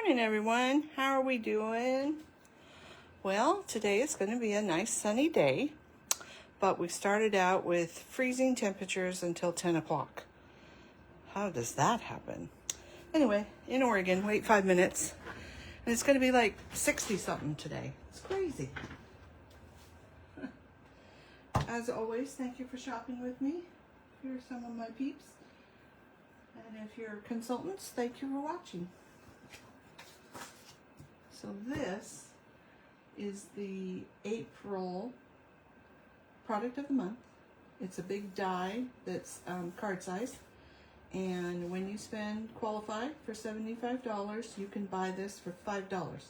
morning, everyone. How are we doing? Well, today is going to be a nice sunny day, but we started out with freezing temperatures until 10 o'clock. How does that happen? Anyway, in Oregon, wait 5 minutes, and it's going to be like 60 something today. It's crazy. As always, thank you for shopping with me. Here are some of my peeps. And if you're consultants, thank you for watching. So this is the April product of the month. It's a big die that's card size. And when you qualify for $75, you can buy this for $5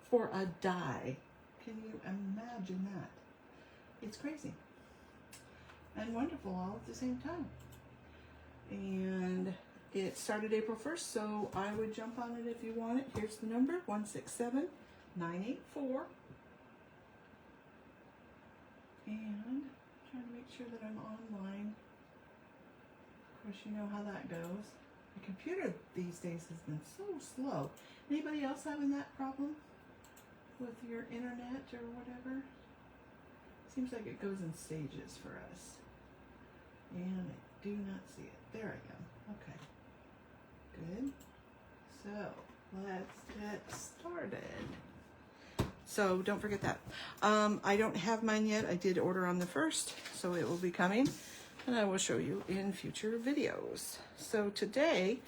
for a die. Can you imagine that? It's crazy and wonderful all at the same time. And it started April 1st, so I would jump on it if you want it. Here's the number, 167984. And trying to make sure that I'm online. Of course, you know how that goes. The computer these days has been so slow. Anybody else having that problem with your internet or whatever? Seems like it goes in stages for us. And I do not see it. There I go. Okay. Good. So let's get started. So don't forget that. I don't have mine yet. I did order on the 1st, so it will be coming, and I will show you in future videos. So today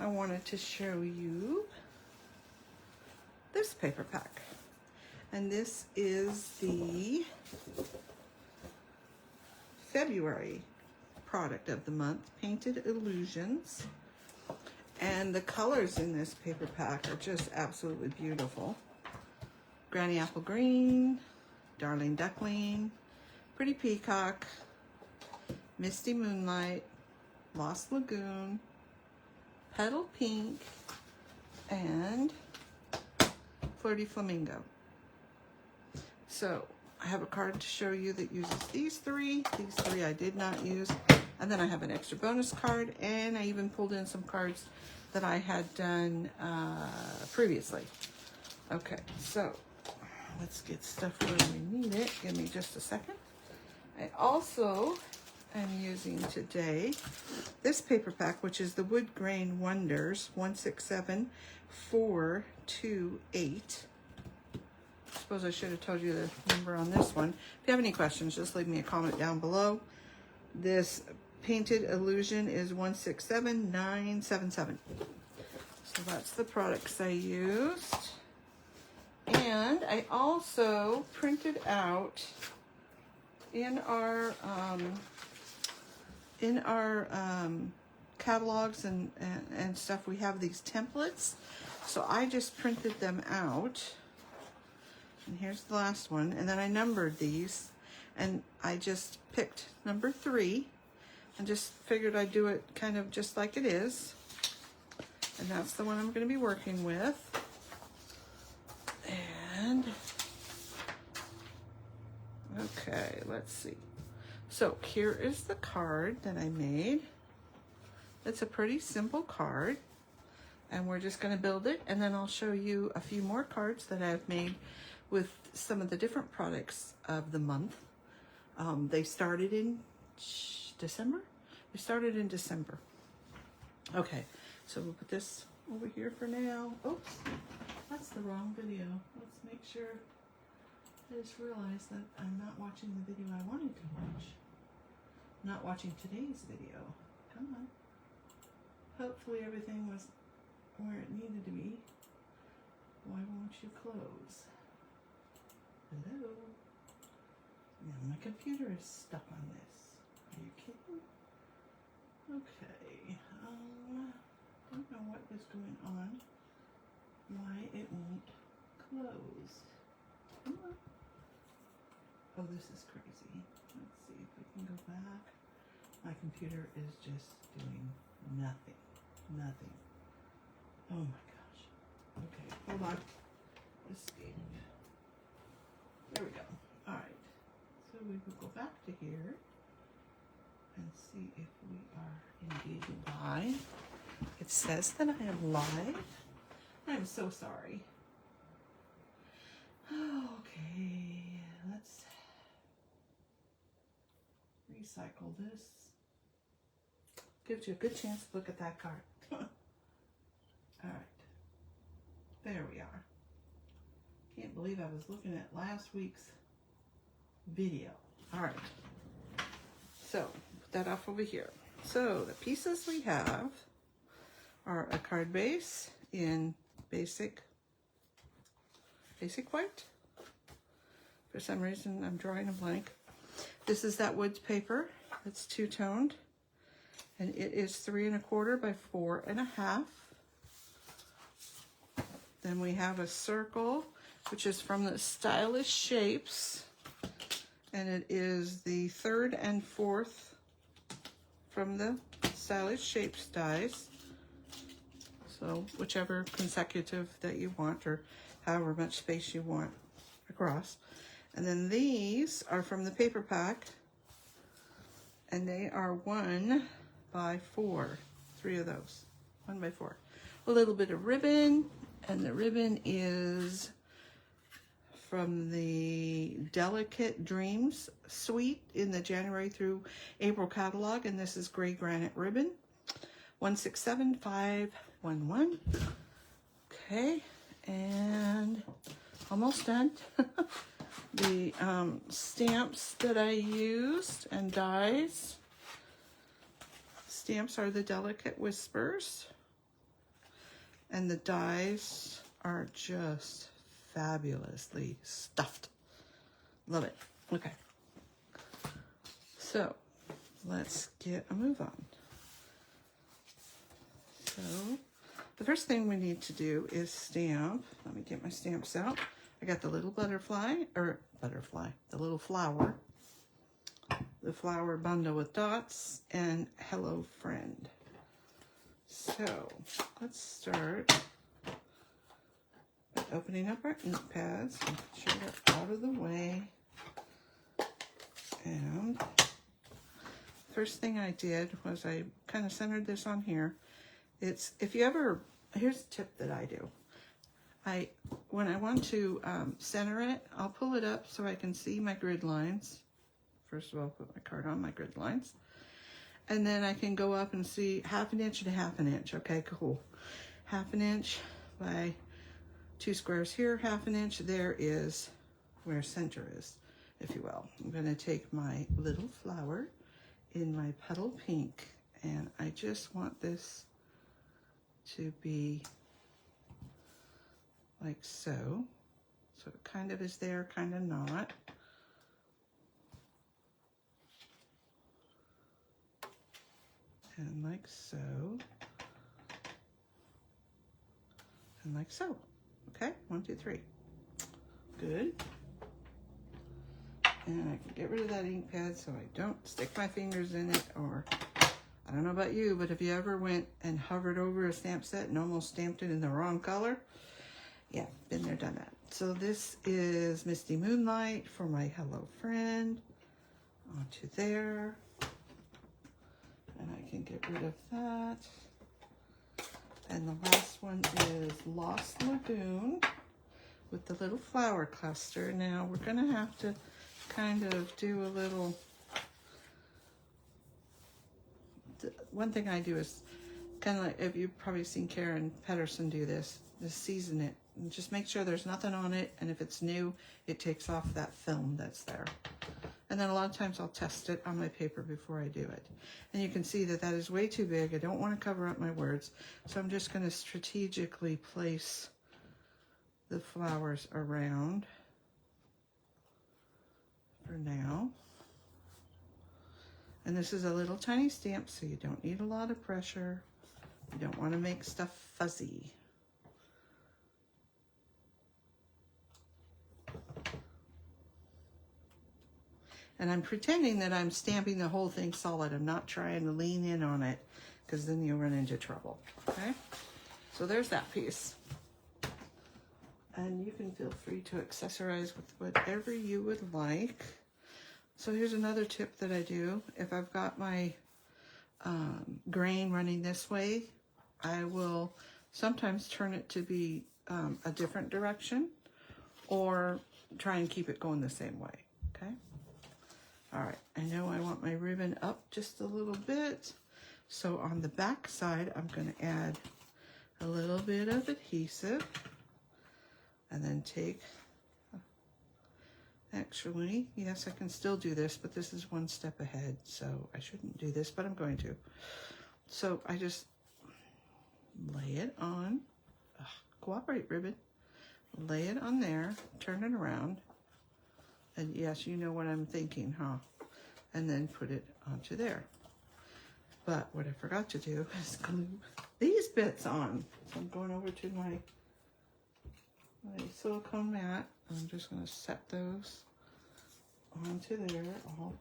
I wanted to show you this paper pack. And this is the February product of the month, Painted Illusions. And the colors in this paper pack are just absolutely beautiful. Granny Apple Green, Darling Duckling, Pretty Peacock, Misty Moonlight, Lost Lagoon, Petal Pink, and Flirty Flamingo. So I have a card to show you that uses these three. These three I did not use. And then I have an extra bonus card, and I even pulled in some cards that I had done previously. Okay, so let's get stuff where we need it. Give me just a second. I also am using today this paper pack, which is the Wood Grain Wonders 167428. I suppose I should have told you the number on this one. If you have any questions, just leave me a comment down below. This Painted Illusion is 167977. So that's the products I used. And I also printed out in our catalogs and stuff, we have these templates. So I just printed them out. And here's the last one. And then I numbered these. And I just picked number 3. And just figured I'd do it kind of just like it is. And that's the one I'm going to be working with. And, okay, let's see. So here is the card that I made. It's a pretty simple card. And we're just going to build it. And then I'll show you a few more cards that I've made with some of the different products of the month. They started in December? We started in December. Okay, so we'll put this over here for now. Oops, that's the wrong video. Let's make sure. I just realized that I'm not watching the video I wanted to watch. Not watching today's video. Come on. Hopefully everything was where it needed to be. Why won't you close? Hello? Now my computer is stuck on this. Are you kidding? Okay, don't know what is going on. Why it won't close. Come on. Oh, this is crazy. Let's see if we can go back. My computer is just doing nothing. Nothing. Oh my gosh. Okay, hold on. Escape. There we go. All right. So we will go back to here and see if we are indeed live. It says that I am live. I'm so sorry. Okay, let's recycle this. Gives you a good chance to look at that card. All right, there we are. Can't believe I was looking at last week's video. All right, so put that off over here. So the pieces we have are a card base in basic white. For some reason, I'm drawing a blank. This is that wood paper. It's two-toned, and it is 3 1/4 by 4 1/2. Then we have a circle, which is from the Stylish Shapes, and it is the 3rd and 4th from the Stylish Shapes dies. So whichever consecutive that you want, or however much space you want across. And then these are from the paper pack, and they are 1 by 4, 3 of those, 1 by 4. A little bit of ribbon, and the ribbon is from the Delicate Dreams suite in the January through April catalog, and this is gray granite ribbon, 167511. Okay, and almost done. The stamps that I used and dies. Stamps are the Delicate Whispers, and the dies are just fabulously stuffed. Love it. Okay, so let's get a move on. So the first thing we need to do is stamp. Let me get my stamps out. I got the little the little flower, the flower bundle with dots, and Hello Friend. So let's start by opening up our ink pads. Make sure they're out of the way. And first thing I did was I kind of centered this on here. It's, if you ever, here's a tip that I do. When I want to center it, I'll pull it up so I can see my grid lines. First of all, put my card on my grid lines. And then I can go up and see 1/2 inch to 1/2 inch. Okay, cool. 1/2 inch by 2 squares here, 1/2 inch. There is where center is, if you will. I'm going to take my little flower in my petal pink, and I just want this to be like so. So it kind of is there, kind of not. And like so. And like so. Okay, 1, 2, 3. Good. And I can get rid of that ink pad so I don't stick my fingers in it, or I don't know about you, but if you ever went and hovered over a stamp set and almost stamped it in the wrong color, yeah, been there, done that. So this is Misty Moonlight for my Hello Friend. Onto there. And I can get rid of that. And the last one is Lost Lagoon with the little flower cluster. Now we're going to have to kind of do a little... One thing I do is kind of like, if you've probably seen Karen Pedersen do this, is season it. And just make sure there's nothing on it, and if it's new, it takes off that film that's there. And then a lot of times I'll test it on my paper before I do it. And you can see that that is way too big. I don't want to cover up my words, so I'm just going to strategically place the flowers around for now. And this is a little tiny stamp, so you don't need a lot of pressure. You don't want to make stuff fuzzy. And I'm pretending that I'm stamping the whole thing solid. I'm not trying to lean in on it, because then you'll run into trouble, okay? So there's that piece. And you can feel free to accessorize with whatever you would like. So here's another tip that I do. If I've got my grain running this way, I will sometimes turn it to be a different direction, or try and keep it going the same way, okay? All right, I know I want my ribbon up just a little bit. So on the back side, I'm gonna add a little bit of adhesive, and then take, actually, yes, I can still do this, but this is one step ahead, so I shouldn't do this, but I'm going to. So I just lay it on, cooperate ribbon, lay it on there, turn it around, and yes, you know what I'm thinking, huh? And then put it onto there. But what I forgot to do is glue these bits on. So I'm going over to my silicone mat, and I'm just going to set those onto there, all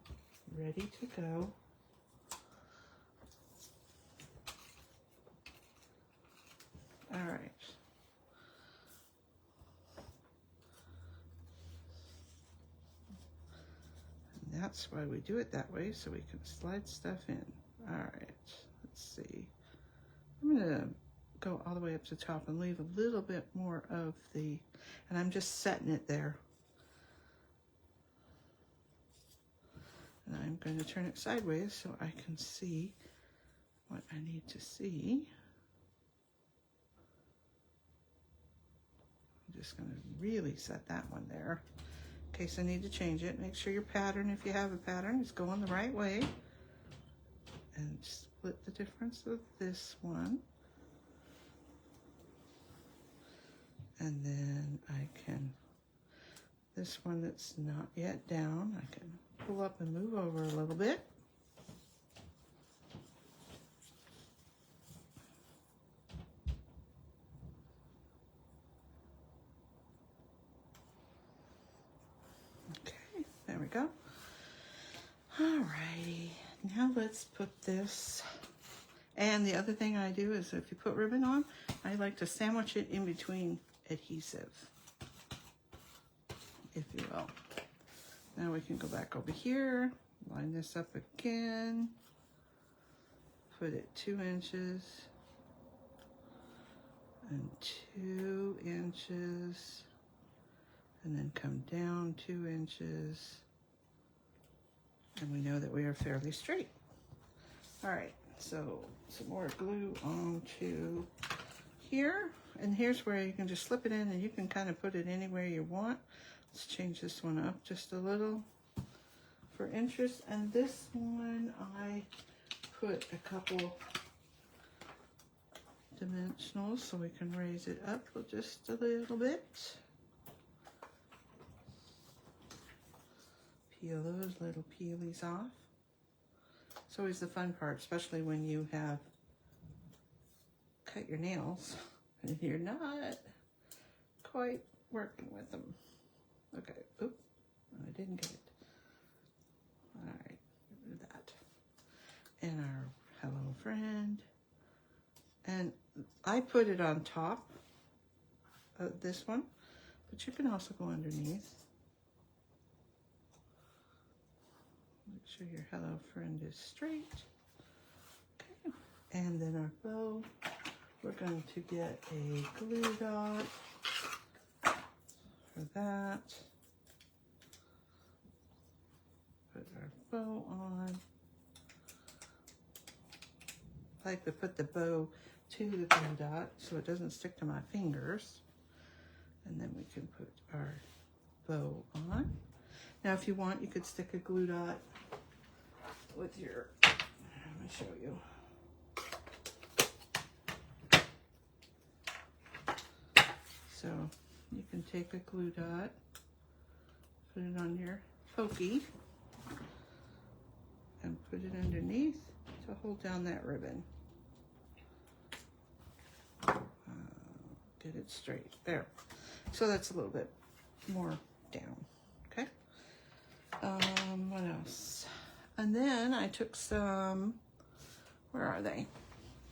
ready to go. All right. And that's why we do it that way, so we can slide stuff in. All right, let's see. I'm gonna go all the way up to the top and leave a little bit more of the, and I'm just setting it there. And I'm going to turn it sideways so I can see what I need to see. I'm just going to really set that one there. In case I need to change it, make sure your pattern, if you have a pattern, is going the right way. And split the difference of this one. And then I can, this one that's not yet down, I can pull up and move over a little bit. Okay, there we go. Alrighty, now let's put this, and the other thing I do is if you put ribbon on, I like to sandwich it in between adhesive, if you will. Now we can go back over here, line this up again, put it 2 inches and 2 inches, and then come down 2 inches, and we know that we are fairly straight. All right, so some more glue onto here, and here's where you can just slip it in, and you can kind of put it anywhere you want. Let's change this one up just a little for interest, and this one I put a couple dimensionals so we can raise it up just a little bit. Peel those little peelies off. It's always the fun part, especially when you have cut your nails and you're not quite working with them. Okay, oop, I didn't get it. All right, do that. And our hello friend. And I put it on top of this one, but you can also go underneath. Make sure your hello friend is straight. Okay, and then our bow, we're going to get a glue dot for that. Put our bow on. I like to put the bow to the glue dot so it doesn't stick to my fingers. And then we can put our bow on. Now if you want, you could stick a glue dot with your, let me show you. So you can take a glue dot, put it on your pokey, and put it underneath to hold down that ribbon. Get it straight, there. So that's a little bit more down, okay? What else? And then I took some, where are they?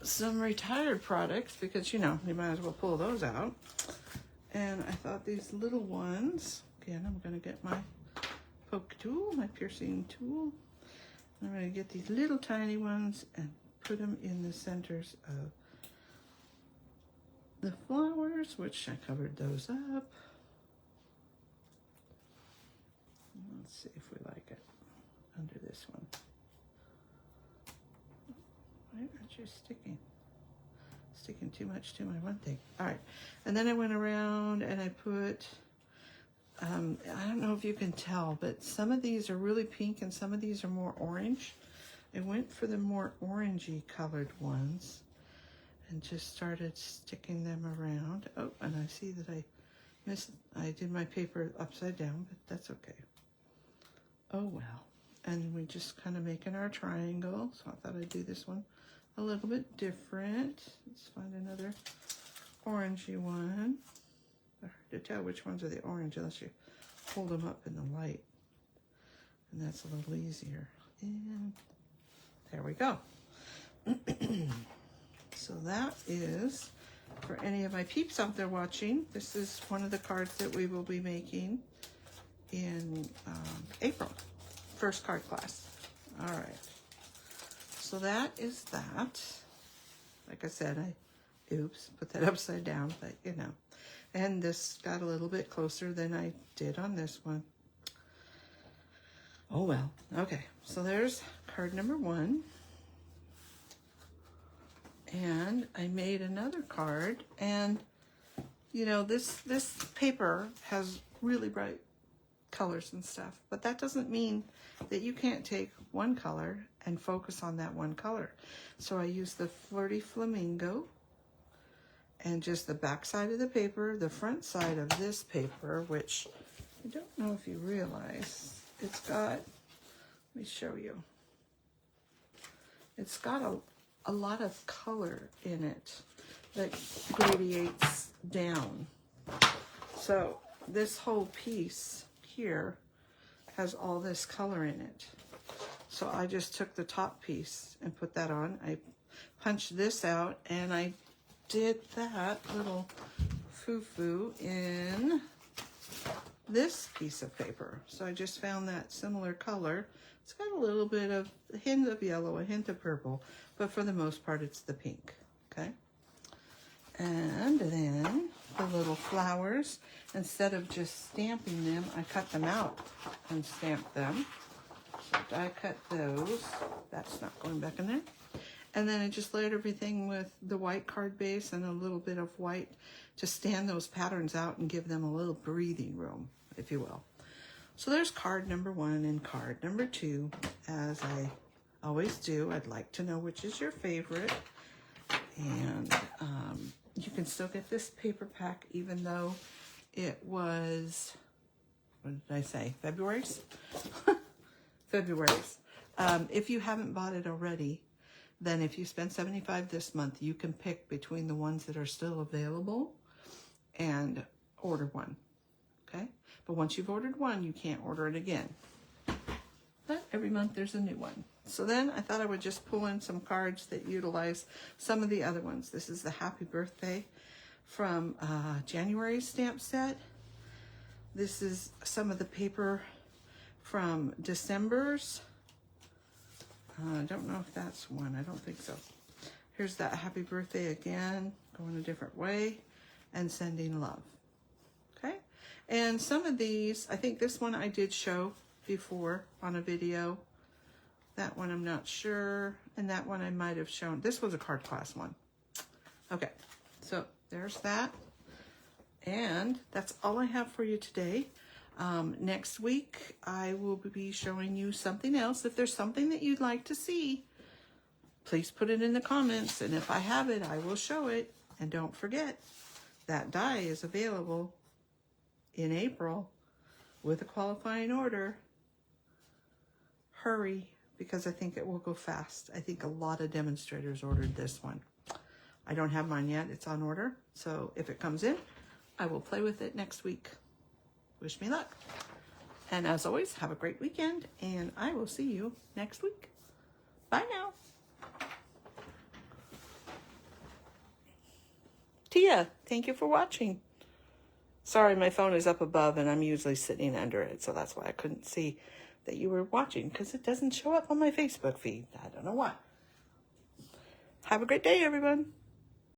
Some retired products, because, you know, you might as well pull those out. And I thought these little ones, again, I'm gonna get my poke tool, my piercing tool. I'm gonna get these little tiny ones and put them in the centers of the flowers, which I covered those up. Let's see if we like it under this one. Why aren't you sticking? Sticking too much to my one thing. All right, and then I went around and I put, I don't know if you can tell, but some of these are really pink and some of these are more orange. I went for the more orangey colored ones and just started sticking them around. Oh, and I see that I did my paper upside down, but that's okay. Oh well. And we just kind of making our triangle. So I thought I'd do this one a little bit different. Let's find another orangey one. Hard to tell which ones are the orange unless you hold them up in the light. And that's a little easier. And there we go. So that is, for any of my peeps out there watching, this is one of the cards that we will be making in April. First card class. All right. So that is that. Like I said, oops, put that upside down, but you know. And this got a little bit closer than I did on this one. Oh well. Okay, so there's card number 1. And I made another card, and you know, this paper has really bright colors and stuff, but that doesn't mean that you can't take one color and focus on that one color. So I used the Flirty Flamingo, and just the back side of the paper, the front side of this paper, which I don't know if you realize, it's got, let me show you, it's got a lot of color in it that gradiates down. So this whole piece here has all this color in it. So I just took the top piece and put that on. I punched this out and I did that little foo-foo in this piece of paper. So I just found that similar color. It's got a little bit of a hint of yellow, a hint of purple, but for the most part it's the pink, okay? And then the little flowers, instead of just stamping them, I cut them out and stamped them. So I cut those. That's not going back in there. And then I just layered everything with the white card base and a little bit of white to stand those patterns out and give them a little breathing room, if you will. So there's card number 1 and card number 2. As I always do, I'd like to know which is your favorite. And you can still get this paper pack even though it was, what did I say, February's? February's. If you haven't bought it already, then if you spend $75 this month, you can pick between the ones that are still available and order one, okay? But once you've ordered one, you can't order it again. But every month there's a new one. So then I thought I would just pull in some cards that utilize some of the other ones. This is the Happy Birthday from January's stamp set. This is some of the paper from December's. I don't know if that's one. I don't think so. Here's that Happy Birthday again, going a different way, and Sending Love. Okay? And some of these, I think this one I did show before on a video. That one I'm not sure. And that one I might have shown. This was a card class one. Okay, so there's that. And that's all I have for you today. Next week, I will be showing you something else. If there's something that you'd like to see, please put it in the comments. And if I have it, I will show it. And don't forget, that die is available in April with a qualifying order. Hurry, because I think it will go fast. I think a lot of demonstrators ordered this one. I don't have mine yet. It's on order. So if it comes in, I will play with it next week. Wish me luck. And as always, have a great weekend, and I will see you next week. Bye now. Tia, thank you for watching. Sorry, my phone is up above, and I'm usually sitting under it, so that's why I couldn't see that you were watching, because it doesn't show up on my Facebook feed. I don't know why. Have a great day, everyone.